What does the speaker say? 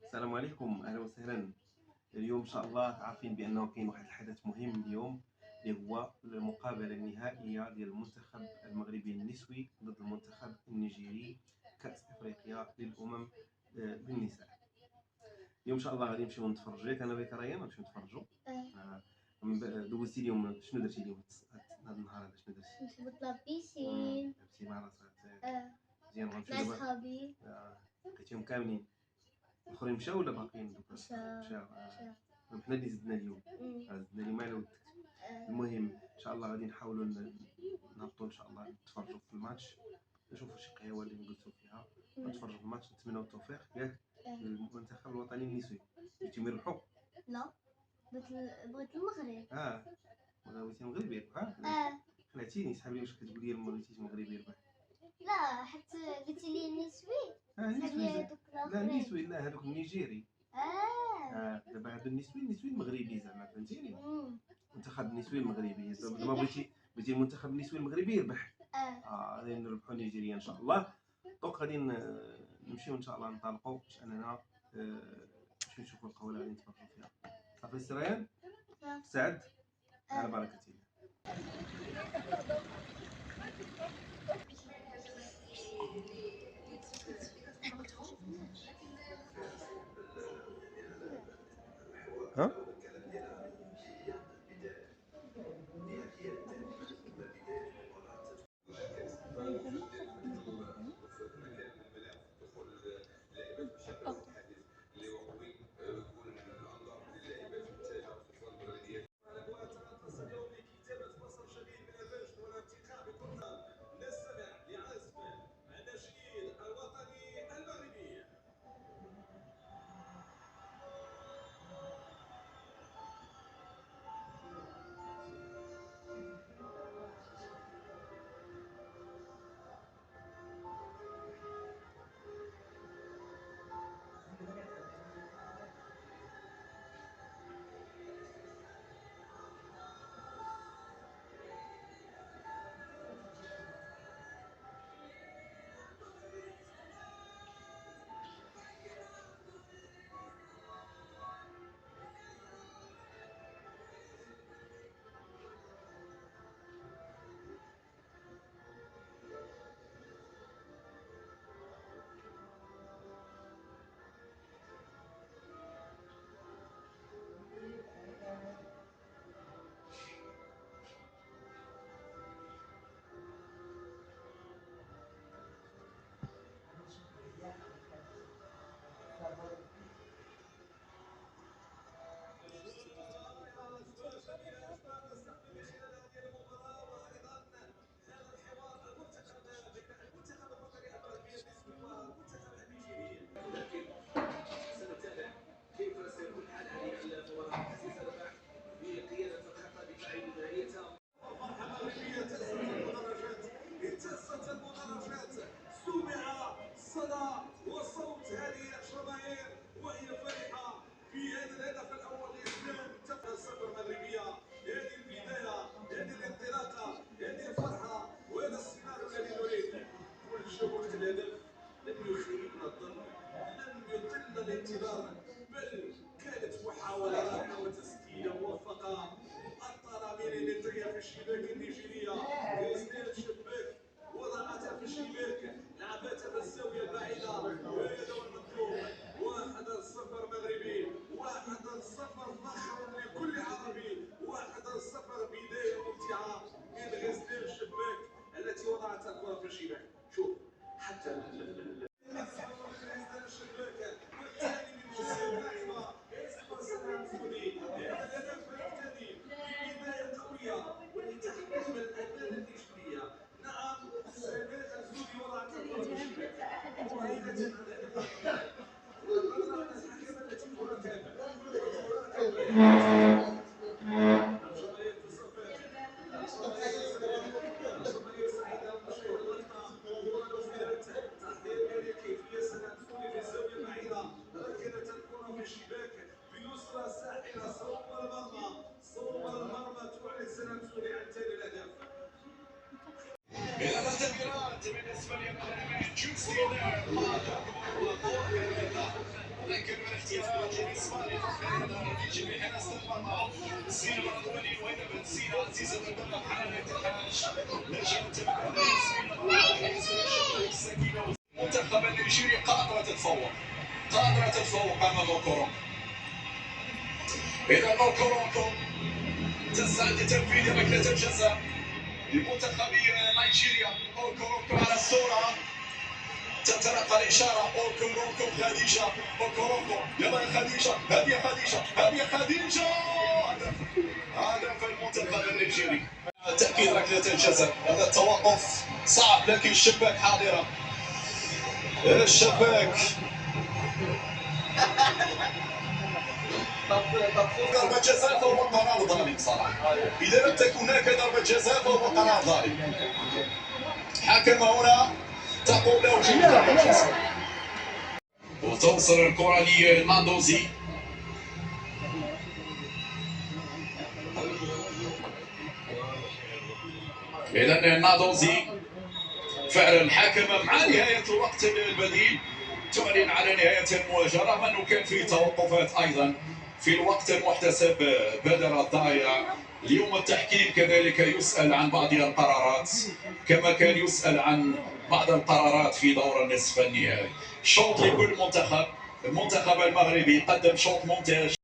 السلام عليكم، اهلا وسهلا. اليوم ان شاء الله عارفين بانه كاين واحد الحدث مهم اليوم، اللي هو المقابله النهائيه ديال المنتخب المغربي النسوي ضد المنتخب النيجيري كاس افريقيا للامم بالنساء. اليوم ان شاء الله غادي نمشيو نتفرجوا، ياك انا وياك ريان غنمشيو نتفرجوا. دوزتي اليوم شنو درتي اليوم هذا النهار هذا؟ شنو درتي؟ كنت بطلع بيسين. درتي مع راسك مزيان. غنمشيو مع دابا. صحابي. لقيتيهم كاملين؟ الاخرين مشاو ولا باقيين دوكا؟ مشاو. حنا اللي زدنا اليوم. زدنا اليوم على ودك. المهم ان شاء الله غادي نحاولوا نهبطوا ان شاء الله نتفرجوا في الماتش، نشوفوا شي قهوه اللي نجلسوا فيها نتفرجوا في الماتش، نتمنوا التوفيق ياك للمنتخب الوطني النسوي. بغيتيهم يربحوا؟ لا، بغيت المغرب. بغيتي المغرب يربح؟ خلعتيني صحاب لي واش كتقول لي ما بغيتيش المغرب يربح؟ لا، حتى قلت لي النسوي. النسوي. لا النسوي لا، هذوك النيجيري. دابا هادو النسوي المغربي زعما، فهمتيني؟ المنتخب النسوي المغربي. دابا بغيتي المنتخب النسوي المغربي يربح. غادي نربحوا نيجيريا ان شاء الله. دونك غادي نمشيو ان شاء الله ننطلقوا باش اننا باش نشوفوا القهوه اللي غادي نتفرجوا فيها. صافي سريان سعد على بركه الله. ها الانتظار، بل كانت محاولة رائعة وتسديدة موفقة. الطرابيري للتقى في الشباك النيجيرية، كريستيان شباك وضعتها في الشباك، لعبتها في الزاوية البعيدة. وهذا هو المطلوب. 1-0 مغربي، 1-0 فخر لكل عربي، 1-0 بداية ممتعة من كريستيان شباك التي وضعت الكرة في الشباك. شوف حتى جميع حراسة المرمى سينا الرضواني وهنا بن سينا عزيزة البنا بحال الحاج نرجع نتابعوا السكينة. المنتخب النيجيري قادرة تتفوق أمام كورونكو. إذا كورونكو تسعى لتنفيذ ركلة الجزاء لمنتخب نيجيريا. كورونكو على الصورة تتلقى الإشارة. كورونكو خديجة. كورونكو يلا يا خديجة. هذه خديجة. هدف المنتخب النيجيري. تأكيد ركلة الجزاء. هذا التوقف صعب لكن الشباك حاضرة. الشباك ضربة جزاء فهو قرار ظالم صراحة. إذا لم تكن هناك ضربة جزاء فهو قرار ظالم. حكم هنا تقول له جيب ضربة جزاء. وتوصل الكرة لناندوزي. إذا ناندوزي فعلا حكم مع نهاية الوقت البديل تعلن على نهاية المواجهة، رغم أنه كان في توقفات أيضا في الوقت المحتسب بدل الضائع. اليوم التحكيم كذلك يسأل عن بعض القرارات كما كان يسأل عن بعض القرارات في دور النصف النهائي. شوط لكل منتخب. المنتخب المغربي قدم شوط ممتاز.